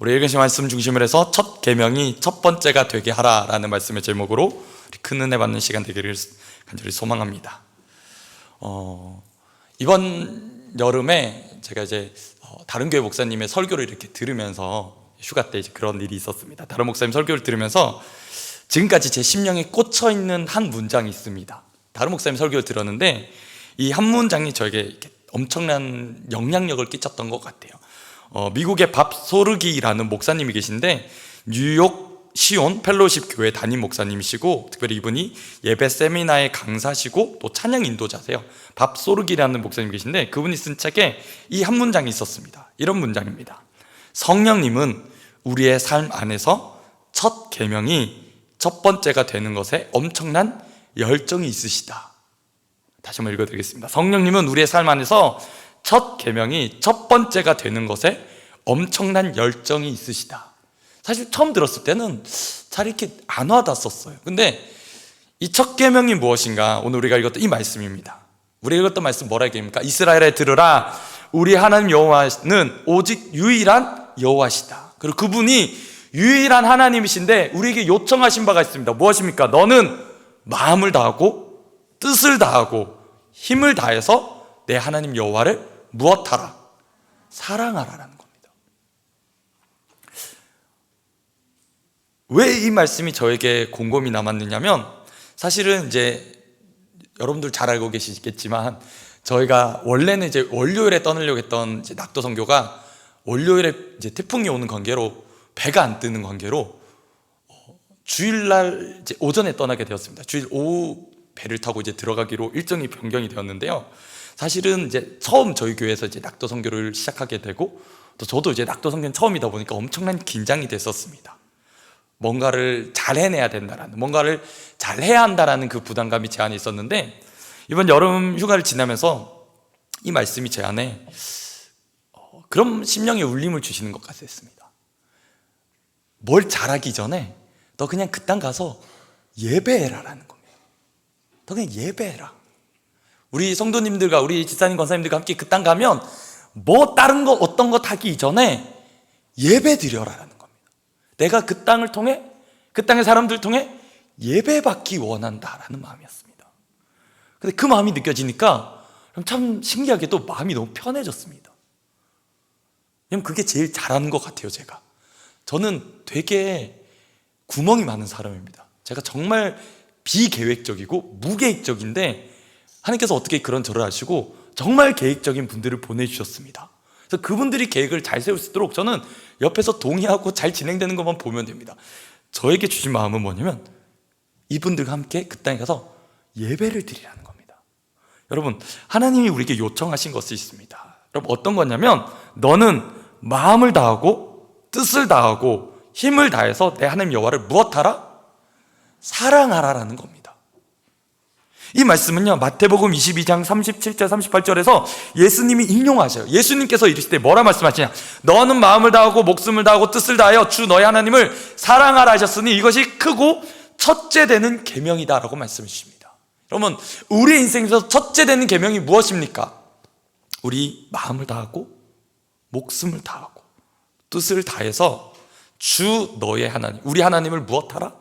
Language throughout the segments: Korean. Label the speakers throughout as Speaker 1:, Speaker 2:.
Speaker 1: 우리 읽으신 말씀 중심을 해서 첫 계명이 첫 번째가 되게 하라라는 말씀의 제목으로 큰 은혜 받는 시간 되기를 간절히 소망합니다. 이번 여름에 제가 이제 다른 교회 목사님의 설교를 이렇게 들으면서 휴가 때 이제 그런 일이 있었습니다. 다른 목사님 설교를 들으면서 지금까지 제 심령에 꽂혀 있는 한 문장이 있습니다. 다른 목사님 설교를 들었는데 이 한 문장이 저에게 이렇게 엄청난 영향력을 끼쳤던 것 같아요. 미국의 밥 소르기라는 목사님이 계신데 뉴욕 시온 펠로십 교회 담임 목사님이시고 특별히 이분이 예배 세미나의 강사시고 또 찬양 인도자세요. 밥 소르기라는 목사님이 계신데 그분이 쓴 책에 이 한 문장이 있었습니다. 이런 문장입니다. 성령님은 우리의 삶 안에서 첫 계명이 첫 번째가 되는 것에 엄청난 열정이 있으시다. 다시 한번 읽어드리겠습니다. 성령님은 우리의 삶 안에서 첫 계명이 첫 번째가 되는 것에 엄청난 열정이 있으시다. 사실 처음 들었을 때는 잘 이렇게 안 와닿았었어요. 근데 이 첫 계명이 무엇인가? 오늘 우리가 읽었던 이 말씀입니다. 우리가 읽었던 말씀 뭐라 얘기합니까? 이스라엘에 들으라, 우리 하나님 여호와는 오직 유일한 여호와시다. 그리고 그분이 유일한 하나님이신데 우리에게 요청하신 바가 있습니다. 무엇입니까? 너는 마음을 다하고 뜻을 다하고 힘을 다해서 내 하나님 여호와를 무엇하라? 사랑하라라는 겁니다. 왜 이 말씀이 저에게 곰곰이 남았느냐면 사실은 이제 여러분들 잘 알고 계시겠지만 저희가 원래는 이제 월요일에 떠나려고 했던 이제 낙도 선교가 월요일에 이제 태풍이 오는 관계로 배가 안 뜨는 관계로 주일날 이제 오전에 떠나게 되었습니다. 주일 오후 배를 타고 이제 들어가기로 일정이 변경이 되었는데요. 사실은 이제 처음 저희 교회에서 이제 낙도 선교를 시작하게 되고 또 저도 이제 낙도 선교는 처음이다 보니까 엄청난 긴장이 됐었습니다. 뭔가를 잘 해내야 된다라는, 뭔가를 잘 해야 한다라는 그 부담감이 제 안에 있었는데 이번 여름 휴가를 지나면서 이 말씀이 제 안에 그런 심령의 울림을 주시는 것 같았습니다. 뭘 잘하기 전에 너 그냥 그 땅 가서 예배해라라는 겁니다. 너 그냥 예배해라. 우리 성도님들과 우리 집사님 권사님들과 함께 그 땅 가면 뭐 다른 거 어떤 것 하기 이전에 예배 드려라라는 겁니다. 내가 그 땅을 통해 그 땅의 사람들 통해 예배받기 원한다라는 마음이었습니다. 근데 그 마음이 느껴지니까 참 신기하게도 마음이 너무 편해졌습니다. 왜냐면 그게 제일 잘하는 것 같아요. 저는 되게 구멍이 많은 사람입니다. 제가 정말 비계획적이고 무계획적인데 하나님께서 어떻게 그런 저를 하시고 정말 계획적인 분들을 보내주셨습니다. 그래서 그분들이 계획을 잘 세울 수 있도록 저는 옆에서 동의하고 잘 진행되는 것만 보면 됩니다. 저에게 주신 마음은 뭐냐면 이분들과 함께 그 땅에 가서 예배를 드리라는 겁니다. 여러분, 하나님이 우리에게 요청하신 것이 있습니다. 여러분, 어떤 거냐면 너는 마음을 다하고 뜻을 다하고 힘을 다해서 내 하나님 여호와를 무엇하라? 사랑하라라는 겁니다. 이 말씀은요 마태복음 22장 37절 38절에서 예수님이 인용하셔요. 예수님께서 이르실 때 뭐라 말씀하시냐? 너는 마음을 다하고 목숨을 다하고 뜻을 다하여 주 너의 하나님을 사랑하라 하셨으니 이것이 크고 첫째 되는 계명이다 라고 말씀해 주십니다. 여러분, 우리의 인생에서 첫째 되는 계명이 무엇입니까? 우리 마음을 다하고 목숨을 다하고 뜻을 다해서 주 너의 하나님, 우리 하나님을 무엇하라?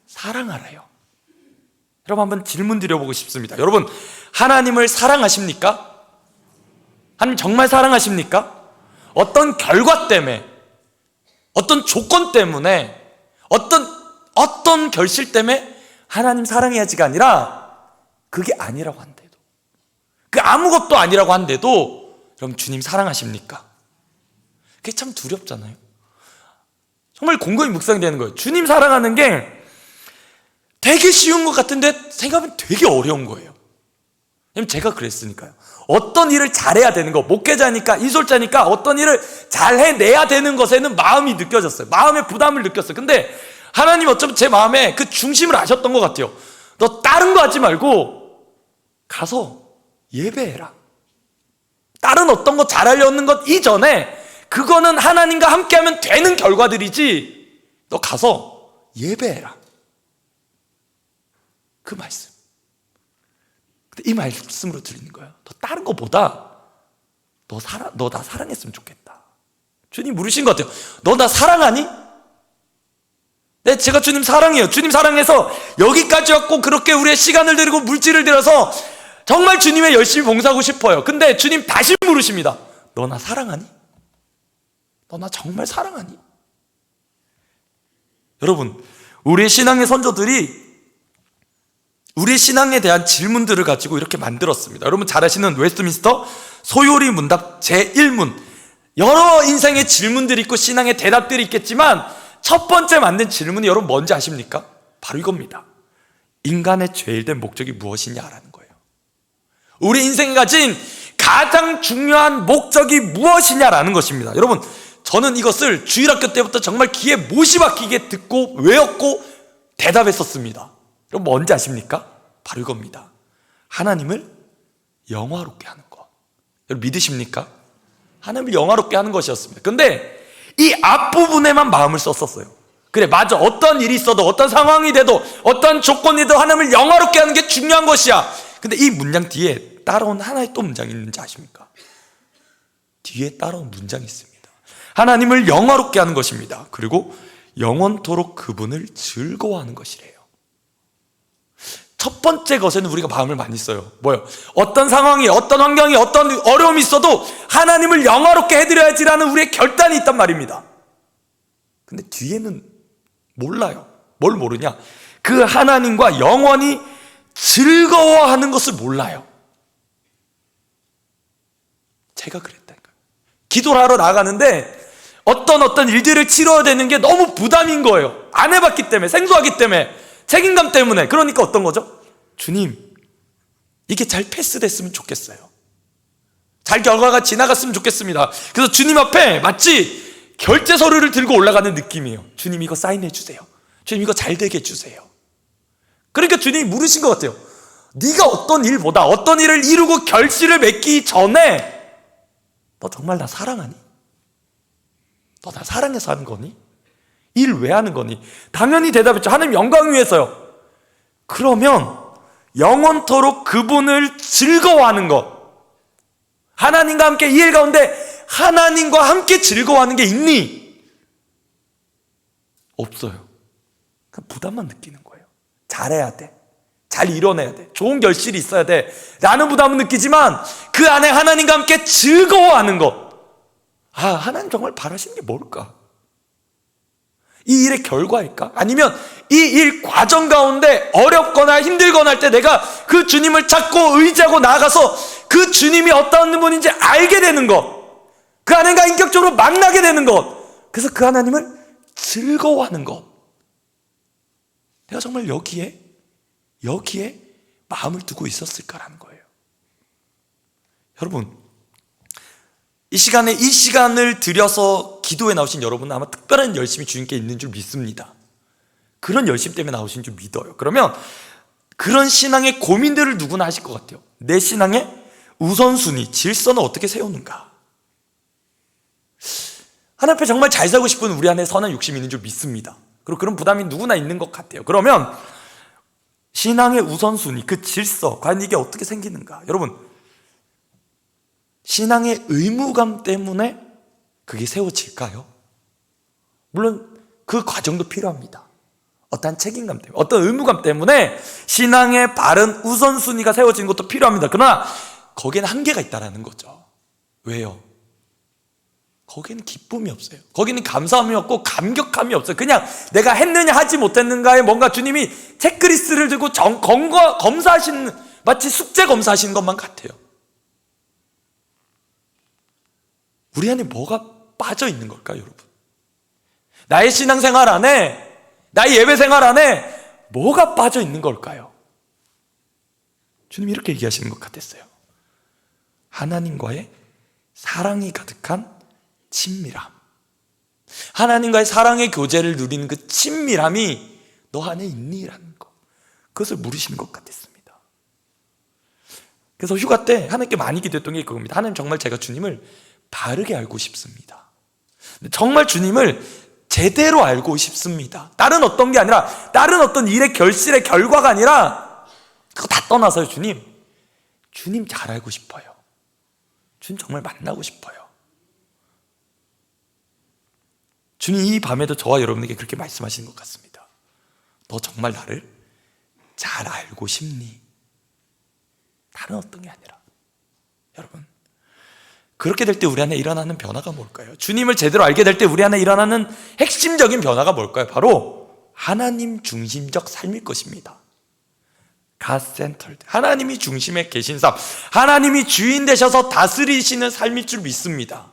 Speaker 1: 사랑하라요. 여러분, 한번 질문 드려보고 싶습니다. 여러분, 하나님을 사랑하십니까? 하나님 정말 사랑하십니까? 어떤 결과 때문에, 어떤 조건 때문에, 어떤 결실 때문에 하나님 사랑해야지가 아니라 그게 아니라고 한데도, 그 아무것도 아니라고 한데도 여러분 주님 사랑하십니까? 그게 참 두렵잖아요. 정말 곰곰이 묵상이 되는 거예요. 주님 사랑하는 게 되게 쉬운 것 같은데 생각하면 되게 어려운 거예요. 왜냐면 제가 그랬으니까요. 어떤 일을 잘해야 되는 거, 목회자니까, 인솔자니까 어떤 일을 잘 해내야 되는 것에는 마음이 느껴졌어요. 마음의 부담을 느꼈어요. 근데 하나님 어쩌면 제 마음에 그 중심을 아셨던 것 같아요. 너 다른 거 하지 말고 가서 예배해라. 다른 어떤 거 잘하려는 것 이전에 그거는 하나님과 함께하면 되는 결과들이지, 너 가서 예배해라. 그 말씀. 근데 이 말씀으로 들리는 거예요. 너 다른 거보다 너 나 사랑했으면 좋겠다. 주님 물으신 것 같아요. 너 나 사랑하니? 네, 제가 주님 사랑해요. 주님 사랑해서 여기까지 왔고 그렇게 우리의 시간을 들이고 물질을 들여서 정말 주님의 열심히 봉사하고 싶어요. 근데 주님 다시 물으십니다. 너 나 사랑하니? 너 나 정말 사랑하니? 여러분, 우리의 신앙의 선조들이 우리의 신앙에 대한 질문들을 가지고 이렇게 만들었습니다. 여러분 잘 아시는 웨스트민스터 소요리 문답 제1문. 여러 인생의 질문들이 있고 신앙의 대답들이 있겠지만 첫 번째 만든 질문이 여러분 뭔지 아십니까? 바로 이겁니다. 인간의 죄일된 목적이 무엇이냐라는 거예요. 우리 인생이 가진 가장 중요한 목적이 무엇이냐라는 것입니다. 여러분, 저는 이것을 주일학교 때부터 정말 귀에 못이 박히게 듣고 외웠고 대답했었습니다. 여러분 뭔지 아십니까? 바로 이겁니다. 하나님을 영화롭게 하는 것. 여러분 믿으십니까? 하나님을 영화롭게 하는 것이었습니다. 근데 이 앞부분에만 마음을 썼었어요. 그래, 맞아. 어떤 일이 있어도 어떤 상황이 돼도 어떤 조건이든 하나님을 영화롭게 하는 게 중요한 것이야. 근데 이 문장 뒤에 따라온 하나의 또 문장이 있는지 아십니까? 뒤에 따라온 문장이 있습니다. 하나님을 영화롭게 하는 것입니다. 그리고 영원토록 그분을 즐거워하는 것이래요. 첫 번째 것에는 우리가 마음을 많이 써요. 뭐요? 어떤 상황이, 어떤 환경이, 어떤 어려움이 있어도 하나님을 영화롭게 해드려야지라는 우리의 결단이 있단 말입니다. 근데 뒤에는 몰라요. 뭘 모르냐? 그 하나님과 영원히 즐거워하는 것을 몰라요. 제가 그랬다니까요. 기도를 하러 나가는데 어떤 일들을 치러야 되는 게 너무 부담인 거예요. 안 해봤기 때문에, 생소하기 때문에, 책임감 때문에. 그러니까 어떤 거죠? 주님, 이게 잘 패스됐으면 좋겠어요. 잘 결과가 지나갔으면 좋겠습니다. 그래서 주님 앞에 마치 결제 서류를 들고 올라가는 느낌이에요. 주님 이거 사인해 주세요. 주님 이거 잘 되게 해주세요. 그러니까 주님이 물으신 것 같아요. 네가 어떤 일보다 어떤 일을 이루고 결실을 맺기 전에 너 정말 나 사랑하니? 너 나 사랑해서 하는 거니? 일 왜 하는 거니? 당연히 대답했죠. 하나님 영광 위해서요. 그러면 영원토록 그분을 즐거워하는 것, 하나님과 함께 이 일 가운데 하나님과 함께 즐거워하는 게 있니? 없어요. 그냥 부담만 느끼는 거예요. 잘해야 돼, 잘 이뤄내야 돼, 좋은 결실이 있어야 돼 라는 부담은 느끼지만 그 안에 하나님과 함께 즐거워하는 것, 하나님 정말 바라시는 게 뭘까? 이 일의 결과일까? 아니면 이 일 과정 가운데 어렵거나 힘들거나 할 때 내가 그 주님을 찾고 의지하고 나아가서 그 주님이 어떤 분인지 알게 되는 것, 그 하나님과 인격적으로 만나게 되는 것, 그래서 그 하나님을 즐거워하는 것. 내가 정말 여기에 마음을 두고 있었을까라는 거예요. 여러분, 이 시간을 들여서 기도에 나오신 여러분은 아마 특별한 열심이 주님께 있는 줄 믿습니다. 그런 열심 때문에 나오신 줄 믿어요. 그러면 그런 신앙의 고민들을 누구나 하실 것 같아요. 내 신앙의 우선순위, 질서는 어떻게 세우는가? 하나님 앞에 정말 잘 살고 싶은 우리 안에 선한 욕심이 있는 줄 믿습니다. 그리고 그런 부담이 누구나 있는 것 같아요. 그러면 신앙의 우선순위, 그 질서, 과연 이게 어떻게 생기는가? 여러분, 신앙의 의무감 때문에 그게 세워질까요? 물론 그 과정도 필요합니다. 어떠한 책임감 때문에, 어떤 의무감 때문에 신앙의 바른 우선순위가 세워지는 것도 필요합니다. 그러나 거기에는 한계가 있다는 거죠. 왜요? 거기에는 기쁨이 없어요. 거기는 감사함이 없고 감격함이 없어요. 그냥 내가 했느냐 하지 못했는가에 뭔가 주님이 체크리스트를 들고 검사하시는, 마치 숙제 검사하시는 것만 같아요. 우리 안에 뭐가 빠져 있는 걸까요, 여러분? 나의 신앙생활 안에, 나의 예배생활 안에 뭐가 빠져 있는 걸까요? 주님이 이렇게 얘기하시는 것 같았어요. 하나님과의 사랑이 가득한 친밀함. 하나님과의 사랑의 교제를 누리는 그 친밀함이 너 안에 있니? 라는 것, 그것을 물으시는 것 같았습니다. 그래서 휴가 때 하나님께 많이 기도했던 게 그겁니다. 하나님, 정말 제가 주님을 바르게 알고 싶습니다. 정말 주님을 제대로 알고 싶습니다. 다른 어떤 게 아니라, 다른 어떤 일의 결실의 결과가 아니라, 그거 다 떠나서요. 주님 잘 알고 싶어요. 주님 정말 만나고 싶어요. 주님 이 밤에도 저와 여러분에게 그렇게 말씀하시는 것 같습니다. 너 정말 나를 잘 알고 싶니? 다른 어떤 게 아니라 여러분, 그렇게 될 때 우리 안에 일어나는 변화가 뭘까요? 주님을 제대로 알게 될 때 우리 안에 일어나는 핵심적인 변화가 뭘까요? 바로 하나님 중심적 삶일 것입니다. God centered, 하나님이 중심에 계신 삶, 하나님이 주인 되셔서 다스리시는 삶일 줄 믿습니다.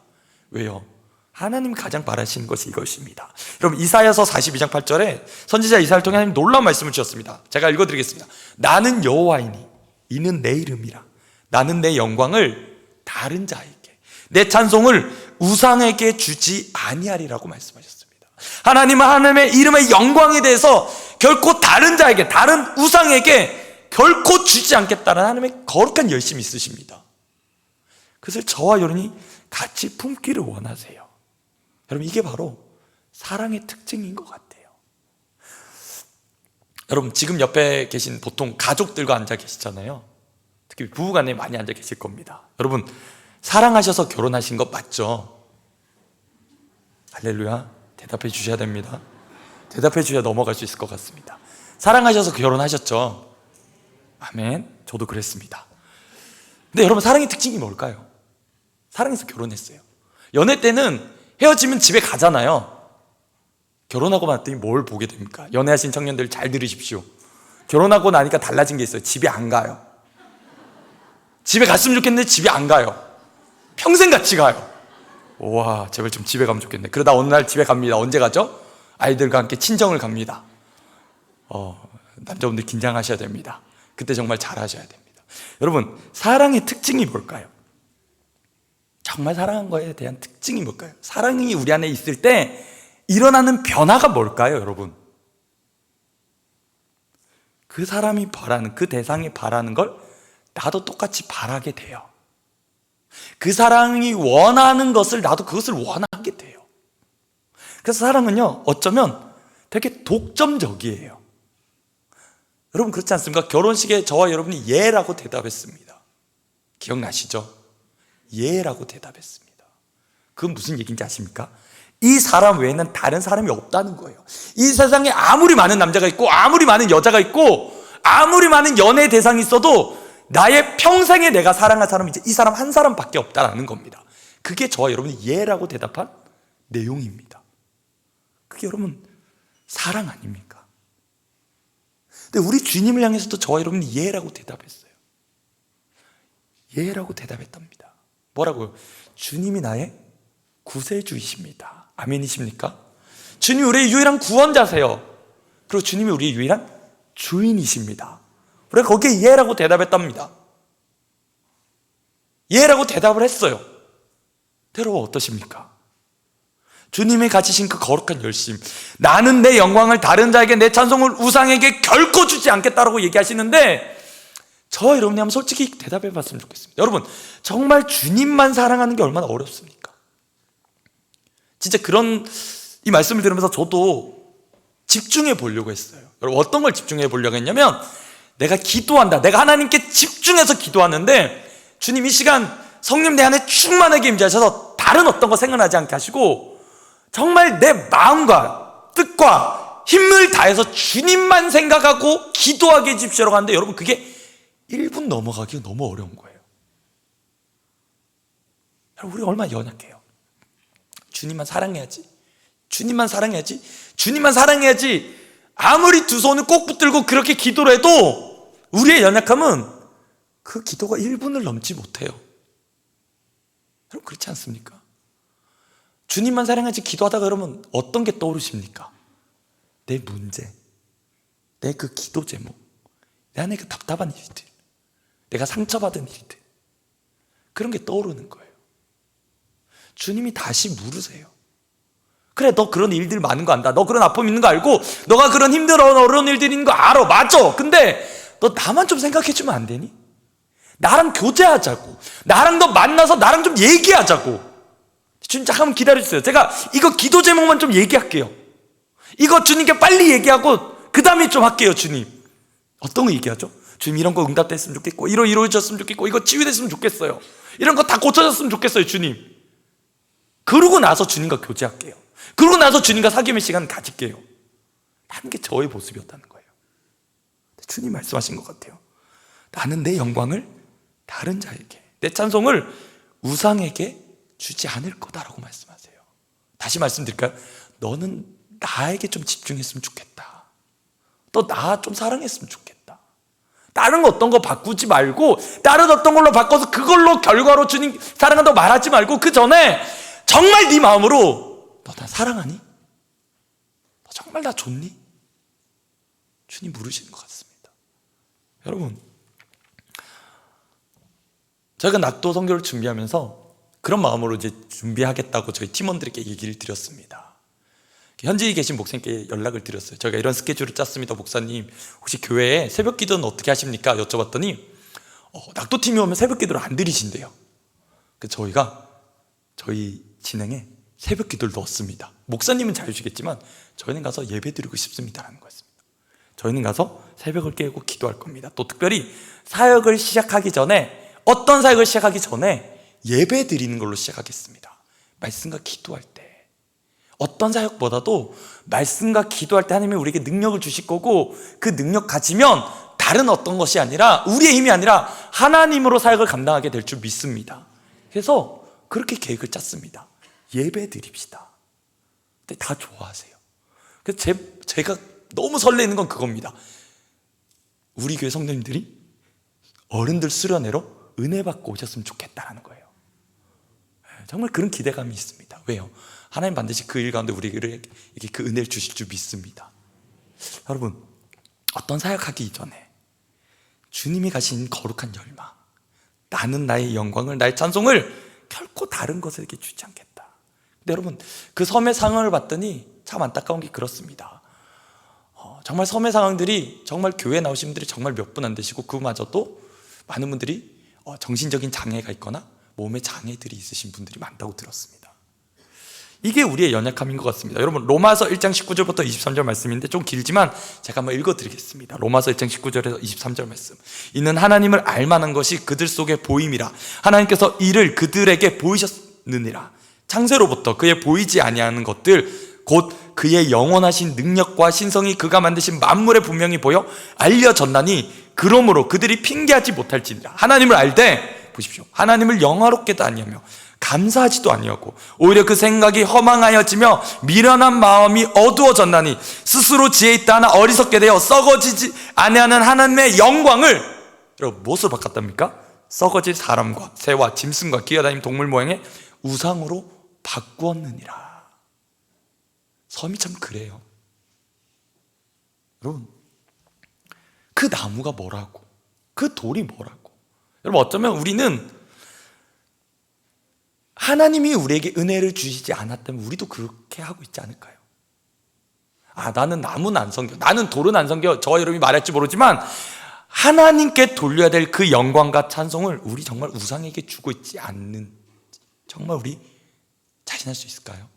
Speaker 1: 왜요? 하나님 가장 바라시는 것이 이것입니다. 여러분, 이사야서 42장 8절에 선지자 이사야를 통해 하나님 놀라운 말씀을 주셨습니다. 제가 읽어드리겠습니다. 나는 여호와이니 이는 내 이름이라. 나는 내 영광을 다른 자에게, 내 찬송을 우상에게 주지 아니하리라고 말씀하셨습니다. 하나님은 하나님의 이름의 영광에 대해서 결코 다른 자에게, 다른 우상에게 결코 주지 않겠다는 하나님의 거룩한 열심이 있으십니다. 그것을 저와 여러분이 같이 품기를 원하세요. 여러분, 이게 바로 사랑의 특징인 것 같아요. 여러분, 지금 옆에 계신 보통 가족들과 앉아 계시잖아요. 특히 부부간에 많이 앉아 계실 겁니다. 여러분, 사랑하셔서 결혼하신 것 맞죠? 할렐루야. 대답해 주셔야 됩니다. 대답해 주셔야 넘어갈 수 있을 것 같습니다. 사랑하셔서 결혼하셨죠? 아멘. 저도 그랬습니다. 근데 여러분, 사랑의 특징이 뭘까요? 사랑해서 결혼했어요. 연애 때는 헤어지면 집에 가잖아요. 결혼하고 났더니 뭘 보게 됩니까? 연애하신 청년들 잘 들으십시오. 결혼하고 나니까 달라진 게 있어요. 집에 안 가요. 집에 갔으면 좋겠는데 집에 안 가요. 평생 같이 가요. 와, 제발 좀 집에 가면 좋겠네. 그러다 어느 날 집에 갑니다. 언제 가죠? 아이들과 함께 친정을 갑니다. 남자분들 긴장하셔야 됩니다. 그때 정말 잘하셔야 됩니다. 여러분, 사랑의 특징이 뭘까요? 정말 사랑한 거에 대한 특징이 뭘까요? 사랑이 우리 안에 있을 때 일어나는 변화가 뭘까요, 여러분? 그 사람이 바라는, 그 대상이 바라는 걸 나도 똑같이 바라게 돼요. 그 사람이 원하는 것을 나도 그것을 원하게 돼요. 그래서 사랑은요, 어쩌면 되게 독점적이에요. 여러분, 그렇지 않습니까? 결혼식에 저와 여러분이 예라고 대답했습니다. 기억나시죠? 예라고 대답했습니다. 그건 무슨 얘기인지 아십니까? 이 사람 외에는 다른 사람이 없다는 거예요. 이 세상에 아무리 많은 남자가 있고 아무리 많은 여자가 있고 아무리 많은 연애 대상이 있어도 나의 평생에 내가 사랑할 사람은 이제 이 사람 한 사람밖에 없다라는 겁니다. 그게 저와 여러분이 예라고 대답한 내용입니다. 그게 여러분 사랑 아닙니까? 근데 우리 주님을 향해서도 저와 여러분이 예라고 대답했어요. 예라고 대답했답니다. 뭐라고요? 주님이 나의 구세주이십니다. 아멘이십니까? 주님이 우리의 유일한 구원자세요. 그리고 주님이 우리의 유일한 주인이십니다. 우리가 거기에 예라고 대답했답니다. 예라고 대답을 했어요. 여러분, 어떠십니까? 주님이 가지신 그 거룩한 열심, 나는 내 영광을 다른 자에게, 내 찬송을 우상에게 결코 주지 않겠다라고 얘기하시는데, 저와 여러분이 한번 솔직히 대답해 봤으면 좋겠습니다. 여러분, 정말 주님만 사랑하는 게 얼마나 어렵습니까? 진짜 이 말씀을 들으면서 저도 집중해 보려고 했어요. 여러분, 어떤 걸 집중해 보려고 했냐면, 내가 기도한다, 내가 하나님께 집중해서 기도하는데 주님 이 시간 성령 내 안에 충만하게 임재하셔서 다른 어떤 거 생각나지 않게 하시고 정말 내 마음과 뜻과 힘을 다해서 주님만 생각하고 기도하게 해주십시오라고 하는데, 여러분, 그게 1분 넘어가기가 너무 어려운 거예요. 여러분, 우리가 얼마나 연약해요. 주님만 사랑해야지, 주님만 사랑해야지, 주님만 사랑해야지. 아무리 두 손을 꼭 붙들고 그렇게 기도를 해도 우리의 연약함은 그 기도가 1분을 넘지 못해요. 여러분, 그렇지 않습니까? 주님만 사랑하지 기도하다가 여러분 어떤 게 떠오르십니까? 내 문제, 내 그 기도 제목, 내 안에 그 답답한 일들, 내가 상처받은 일들, 그런 게 떠오르는 거예요. 주님이 다시 물으세요. 그래, 너 그런 일들 많은 거 안다. 너 그런 아픔 있는 거 알고, 너가 그런 힘들어 어려운 일들 있는 거 알아. 맞아. 근데 너 나만 좀 생각해 주면 안 되니? 나랑 교제하자고, 나랑 너 만나서 나랑 좀 얘기하자고. 주님, 잠깐만 기다려주세요. 제가 이거 기도 제목만 좀 얘기할게요. 이거 주님께 빨리 얘기하고 그 다음에 좀 할게요. 주님, 어떤 거 얘기하죠? 주님, 이런 거 응답됐으면 좋겠고, 이루어졌으면 좋겠고, 이거 치유됐으면 좋겠어요. 이런 거 다 고쳐졌으면 좋겠어요. 주님. 그러고 나서 주님과 교제할게요. 그러고 나서 주님과 사귐의 시간을 가질게요 라는 게 저의 모습이었다는 거예요. 주님 말씀하신 것 같아요. 나는 내 영광을 다른 자에게, 내 찬송을 우상에게 주지 않을 거다라고 말씀하세요. 다시 말씀드릴까요? 너는 나에게 좀 집중했으면 좋겠다. 또 나 좀 사랑했으면 좋겠다. 다른 어떤 거 바꾸지 말고, 다른 어떤 걸로 바꿔서 그걸로 결과로 주님 사랑한다고 말하지 말고, 그 전에 정말 네 마음으로 너 나 사랑하니? 너 정말 나 좋니? 주님 물으시는 것 같습니다. 여러분, 저희가 낙도 선교를 준비하면서 그런 마음으로 이제 준비하겠다고 저희 팀원들에게 얘기를 드렸습니다. 현지에 계신 목사님께 연락을 드렸어요. 저희가 이런 스케줄을 짰습니다. 목사님, 혹시 교회에 새벽 기도는 어떻게 하십니까? 여쭤봤더니 낙도팀이 오면 새벽 기도를 안 드리신대요. 그래서 저희가 저희 진행에 새벽 기도를 넣었습니다. 목사님은 자유시겠지만 저희는 가서 예배 드리고 싶습니다라는 거였습니다. 저희는 가서 새벽을 깨고 기도할 겁니다. 또 특별히 사역을 시작하기 전에, 어떤 사역을 시작하기 전에 예배 드리는 걸로 시작하겠습니다. 말씀과 기도할 때, 어떤 사역보다도 말씀과 기도할 때 하나님이 우리에게 능력을 주실 거고, 그 능력 가지면 다른 어떤 것이 아니라, 우리의 힘이 아니라 하나님으로 사역을 감당하게 될 줄 믿습니다. 그래서 그렇게 계획을 짰습니다. 예배 드립시다. 근데 다 좋아하세요. 그래서 제가 너무 설레는 건 그겁니다. 우리 교회 성도님들이 어른들 수련회로 은혜 받고 오셨으면 좋겠다라는 거예요. 정말 그런 기대감이 있습니다. 왜요? 하나님 반드시 그 일 가운데 우리에게 그 은혜를 주실 줄 믿습니다. 여러분, 어떤 사역하기 전에 주님이 가신 거룩한 열망, 나는 나의 영광을, 나의 찬송을 결코 다른 것에게 주지 않겠다. 근데 여러분, 그 섬의 상황을 봤더니 참 안타까운 게 그렇습니다. 정말 섬의 상황들이, 정말 교회에 나오신 분들이 정말 몇 분 안 되시고, 그마저도 많은 분들이 정신적인 장애가 있거나 몸에 장애들이 있으신 분들이 많다고 들었습니다. 이게 우리의 연약함인 것 같습니다. 여러분, 로마서 1장 19절부터 23절 말씀인데 좀 길지만 제가 한번 읽어드리겠습니다. 로마서 1장 19절에서 23절 말씀. 이는 하나님을 알만한 것이 그들 속에 보임이라. 하나님께서 이를 그들에게 보이셨느니라. 창세로부터 그의 보이지 아니하는 것들, 곧 그의 영원하신 능력과 신성이 그가 만드신 만물에 분명히 보여 알려졌나니, 그러므로 그들이 핑계하지 못할지니라. 하나님을 알되, 보십시오, 하나님을 영화롭게도 아니하며 감사하지도 아니하고 오히려 그 생각이 허망하여지며 미련한 마음이 어두워졌나니, 스스로 지혜 있다 하나 어리석게 되어 썩어지지 아니하는 하나님의 영광을, 여러분, 무엇으로 바꿨답니까? 썩어질 사람과 새와 짐승과 기어다니는 동물 모양의 우상으로 바꾸었느니라. 섬이 참 그래요. 여러분, 그 나무가 뭐라고, 그 돌이 뭐라고. 여러분, 어쩌면 우리는 하나님이 우리에게 은혜를 주시지 않았다면 우리도 그렇게 하고 있지 않을까요? 나는 나무는 안 섬겨, 나는 돌은 안 섬겨. 저와 여러분이 말할지 모르지만 하나님께 돌려야 될 그 영광과 찬송을 우리 정말 우상에게 주고 있지 않는, 정말 우리 자신할 수 있을까요?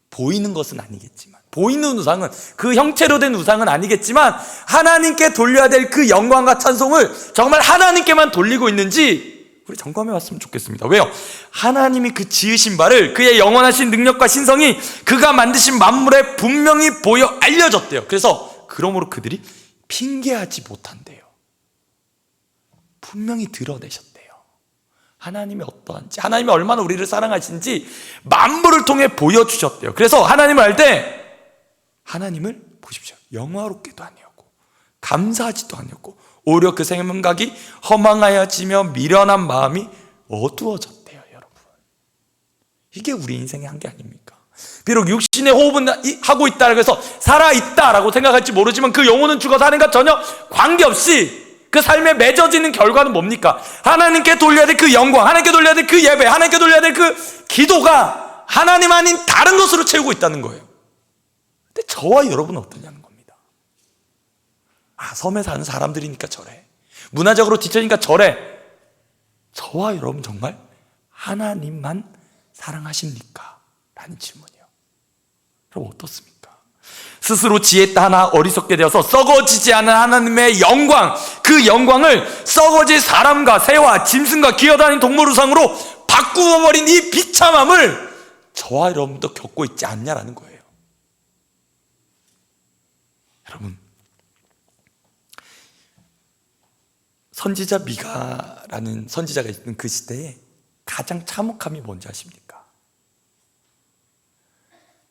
Speaker 1: 보이는 것은 아니겠지만, 보이는 우상은, 그 형체로 된 우상은 아니겠지만 하나님께 돌려야 될 그 영광과 찬송을 정말 하나님께만 돌리고 있는지 우리 점검해 왔으면 좋겠습니다. 왜요? 하나님이 그 지으신 바를, 그의 영원하신 능력과 신성이 그가 만드신 만물에 분명히 보여 알려졌대요. 그래서 그러므로 그들이 핑계하지 못한대요. 분명히 드러내셨대요. 하나님이 어떠한지, 하나님이 얼마나 우리를 사랑하신지 만물을 통해 보여주셨대요. 그래서 하나님을 알 때 하나님을, 보십시오, 영화롭게도 아니었고 감사하지도 아니었고 오히려 그 생각이 허망하여지며 미련한 마음이 어두워졌대요. 여러분, 이게 우리 인생의 한계 아닙니까? 비록 육신의 호흡은 하고 있다고 해서 살아있다라고 생각할지 모르지만 그 영혼은 죽어서 하는가 전혀 관계없이 그 삶에 맺어지는 결과는 뭡니까? 하나님께 돌려야 될 그 영광, 하나님께 돌려야 될 그 예배, 하나님께 돌려야 될 그 기도가 하나님 아닌 다른 것으로 채우고 있다는 거예요. 근데 저와 여러분은 어떠냐는 겁니다. 섬에 사는 사람들이니까 저래, 문화적으로 뒤처지니까 저래. 저와 여러분 정말 하나님만 사랑하십니까? 라는 질문이요. 여러분, 어떻습니까? 스스로 지혜 하나 어리석게 되어서 썩어지지 않은 하나님의 영광, 그 영광을 썩어질 사람과 새와 짐승과 기어다니는 동물 우상으로 바꾸어버린 이 비참함을 저와 여러분도 겪고 있지 않냐라는 거예요. 여러분, 선지자 미가라는 선지자가 있는 그 시대에 가장 참혹함이 뭔지 아십니까?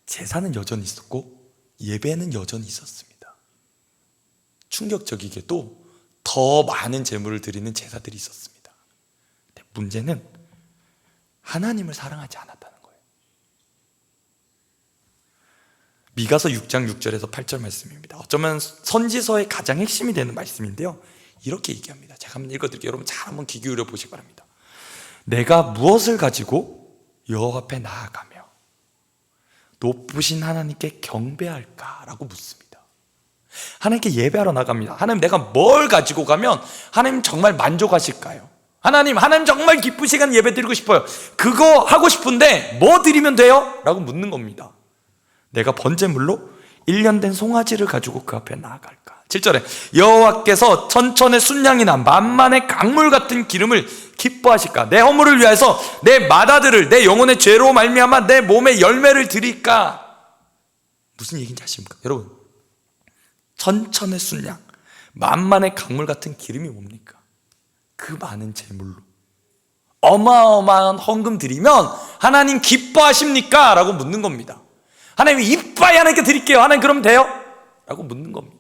Speaker 1: 제사는 여전히 있었고 예배는 여전히 있었습니다. 충격적이게도 더 많은 제물을 드리는 제사들이 있었습니다. 근데 문제는 하나님을 사랑하지 않았다는 거예요. 미가서 6장 6절에서 8절 말씀입니다. 어쩌면 선지서의 가장 핵심이 되는 말씀인데요, 이렇게 얘기합니다. 제가 한번 읽어드릴게요. 여러분 잘 한번 귀 기울여 보시기 바랍니다. 내가 무엇을 가지고 여호와 앞에 나아가며 높으신 하나님께 경배할까? 라고 묻습니다. 하나님께 예배하러 나갑니다. 하나님, 내가 뭘 가지고 가면 하나님 정말 만족하실까요? 하나님 정말 기쁜 시간 예배 드리고 싶어요. 그거 하고 싶은데 뭐 드리면 돼요? 라고 묻는 겁니다. 내가 번제물로 1년 된 송아지를 가지고 그 앞에 나아갈까? 7절에 여호와께서 천천의 순양이나 만만의 강물 같은 기름을 기뻐하실까? 내 허물을 위하여서 내 맏아들을 내 영혼의 죄로 말미암아 내 몸에 열매를 드릴까? 무슨 얘기인지 아십니까? 여러분, 천천의 순양, 만만의 강물 같은 기름이 뭡니까? 그 많은 제물로 어마어마한 헌금 드리면 하나님 기뻐하십니까? 라고 묻는 겁니다. 하나님 이빠이 하나님께 드릴게요. 하나님 그럼 돼요? 라고 묻는 겁니다.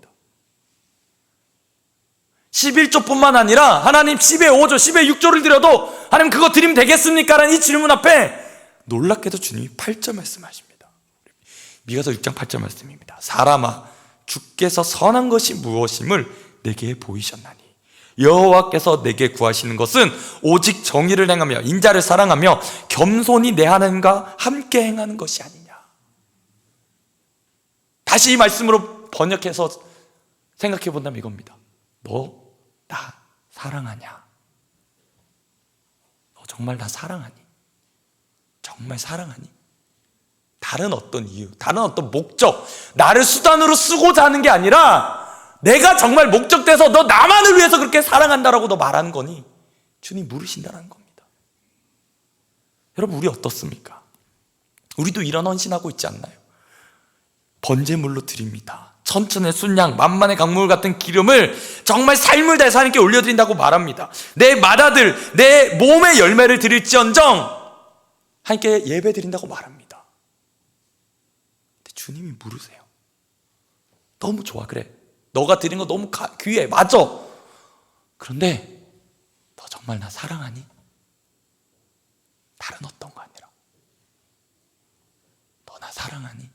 Speaker 1: 11조뿐만 아니라 하나님 10의 5조, 10의 6조를 드려도 하나님 그거 드리면 되겠습니까? 라는 이 질문 앞에 놀랍게도 주님이 8절 말씀하십니다. 미가서 6장 8절 말씀입니다. 사람아, 주께서 선한 것이 무엇임을 내게 보이셨나니 여호와께서 내게 구하시는 것은 오직 정의를 행하며 인자를 사랑하며 겸손히 내 하나님과 함께 행하는 것이 아니냐. 다시 이 말씀으로 번역해서 생각해 본다면 이겁니다. 너 나 사랑하냐? 너 정말 나 사랑하니? 정말 사랑하니? 다른 어떤 이유, 다른 어떤 목적, 나를 수단으로 쓰고자 하는 게 아니라 내가 정말 목적돼서 너 나만을 위해서 그렇게 사랑한다라고 너 말하는 거니? 주님 물으신다는 겁니다. 여러분, 우리 어떻습니까? 우리도 이런 헌신하고 있지 않나요? 번제물로 드립니다. 천천의 순양, 만만의 강물 같은 기름을 정말 삶을 다해서 하나님께 올려드린다고 말합니다. 내 맏아들, 내 몸의 열매를 드릴지언정 하나님께 예배 드린다고 말합니다. 근데 주님이 물으세요. 너무 좋아, 그래. 너가 드린 거 너무 귀해, 맞아. 그런데 너 정말 나 사랑하니? 다른 어떤 거 아니라 너 나 사랑하니?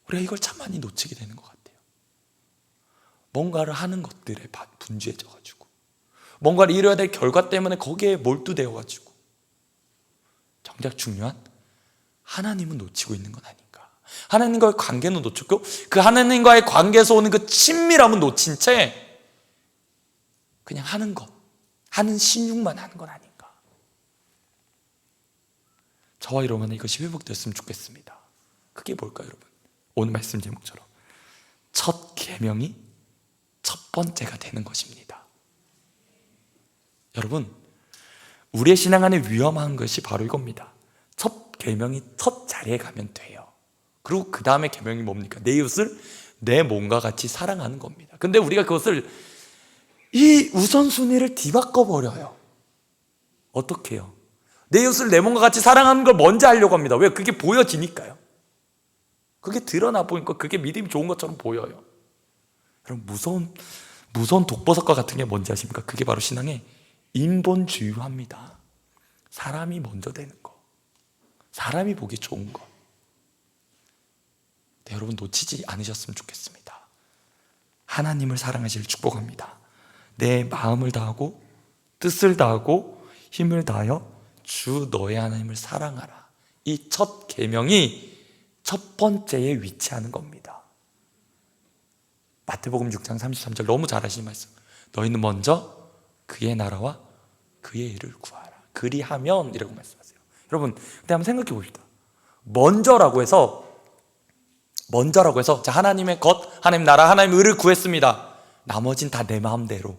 Speaker 1: 우리가 이걸 참 많이 놓치게 되는 것 같아요. 뭔가를 하는 것들에 분주해져가지고 뭔가를 이뤄야 될 결과 때문에 거기에 몰두되어가지고 정작 중요한 하나님은 놓치고 있는 건 아닌가. 하나님과의 관계는 놓쳤고 그 하나님과의 관계에서 오는 그 친밀함은 놓친 채 그냥 하는 것, 하는 신용만 하는 건 아닌가. 저와 여러분은 이것이 회복됐으면 좋겠습니다. 그게 뭘까요, 여러분? 오늘 말씀 제목처럼 첫 계명이 첫 번째가 되는 것입니다. 여러분, 우리의 신앙 안에 위험한 것이 바로 이겁니다. 첫 계명이 첫 자리에 가면 돼요. 그리고 그 다음에 계명이 뭡니까? 내 이웃을 내 몸과 같이 사랑하는 겁니다. 근데 우리가 그것을 이 우선순위를 뒤바꿔 버려요. 어떻게 해요? 내 이웃을 내 몸과 같이 사랑하는 걸 먼저 하려고 합니다. 왜? 그게 보여지니까요. 그게 드러나 보니까 그게 믿음이 좋은 것처럼 보여요. 여러분, 무서운 독버섯과 같은 게 뭔지 아십니까? 그게 바로 신앙의 인본주의화입니다. 사람이 먼저 되는 거, 사람이 보기 좋은 거. 네, 여러분 놓치지 않으셨으면 좋겠습니다. 하나님을 사랑하시길 축복합니다. 내 마음을 다하고 뜻을 다하고 힘을 다하여 주 너의 하나님을 사랑하라. 이 첫 계명이 첫 번째에 위치하는 겁니다. 마태복음 6장 33절 너무 잘 아시는 말씀. 너희는 먼저 그의 나라와 그의 일을 구하라. 그리하면 이라고 말씀하세요. 여러분, 근데 한번 생각해 봅시다. 먼저라고 해서 자, 하나님의 것, 하나님 나라, 하나님 의를 구했습니다. 나머진 다 내 마음대로.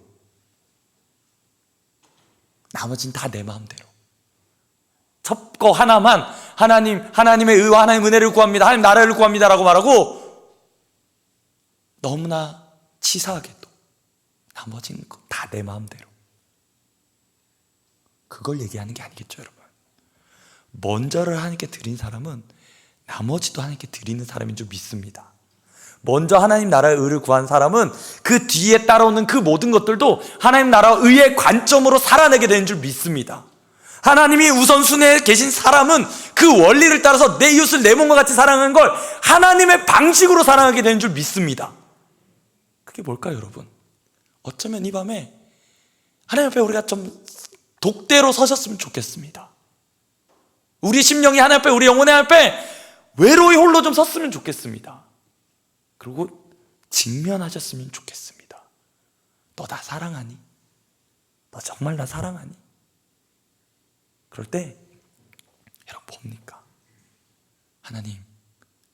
Speaker 1: 나머지는 다 내 마음대로. 첫 거 하나만 하나님의 의와 하나님의 은혜를 구합니다, 하나님 나라를 구합니다라고 말하고 너무나 치사하게도 나머지는 다 내 마음대로. 그걸 얘기하는 게 아니겠죠, 여러분. 먼저를 하나님께 드린 사람은 나머지도 하나님께 드리는 사람인 줄 믿습니다. 먼저 하나님 나라의 의를 구한 사람은 그 뒤에 따라오는 그 모든 것들도 하나님 나라와 의의 관점으로 살아내게 되는 줄 믿습니다. 하나님이 우선순위에 계신 사람은 그 원리를 따라서 내 이웃을 내 몸과 같이 사랑하는 걸 하나님의 방식으로 사랑하게 되는 줄 믿습니다. 그게 뭘까요, 여러분? 어쩌면 이 밤에 하나님 앞에 우리가 좀 독대로 서셨으면 좋겠습니다. 우리 심령이 하나님 앞에, 우리 영혼의 하나님 앞에 외로이 홀로 좀 섰으면 좋겠습니다. 그리고 직면하셨으면 좋겠습니다. 너 나 사랑하니? 너 정말 나 사랑하니? 그럴 때 여러분 뭡니까? 하나님,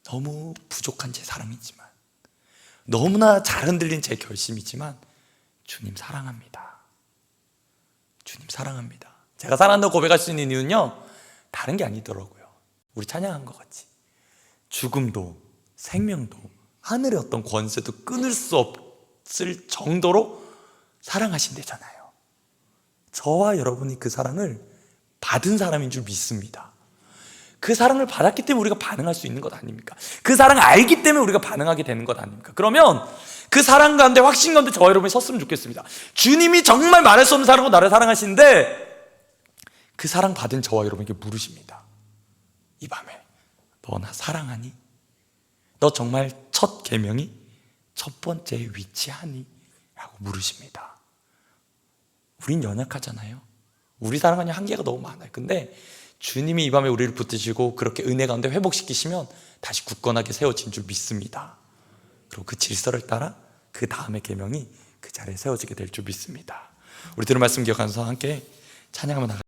Speaker 1: 너무 부족한 제 사랑이지만, 너무나 잘 흔들린 제 결심이지만 주님 사랑합니다. 주님 사랑합니다. 제가 사랑한다고 고백할 수 있는 이유는요, 다른 게 아니더라고요. 우리 찬양한 것 같이 죽음도 생명도 하늘의 어떤 권세도 끊을 수 없을 정도로 사랑하신대잖아요. 저와 여러분이 그 사랑을 받은 사람인 줄 믿습니다. 그 사랑을 받았기 때문에 우리가 반응할 수 있는 것 아닙니까? 그 사랑을 알기 때문에 우리가 반응하게 되는 것 아닙니까? 그러면 그 사랑 가운데, 확신 가운데 저와 여러분이 섰으면 좋겠습니다. 주님이 정말 말할 수 없는 사랑으로 나를 사랑하시는데 그 사랑 받은 저와 여러분에게 물으십니다. 이 밤에 너 나 사랑하니? 너 정말 첫 계명이 첫 번째에 위치하니? 라고 물으십니다. 우린 연약하잖아요. 우리 사랑하는 한계가 너무 많아요. 근데 주님이 이 밤에 우리를 붙드시고 그렇게 은혜 가운데 회복시키시면 다시 굳건하게 세워진 줄 믿습니다. 그리고 그 질서를 따라 그 다음의 계명이 그 자리에 세워지게 될 줄 믿습니다. 우리 들은 말씀 기억하면서 함께 찬양하면 나가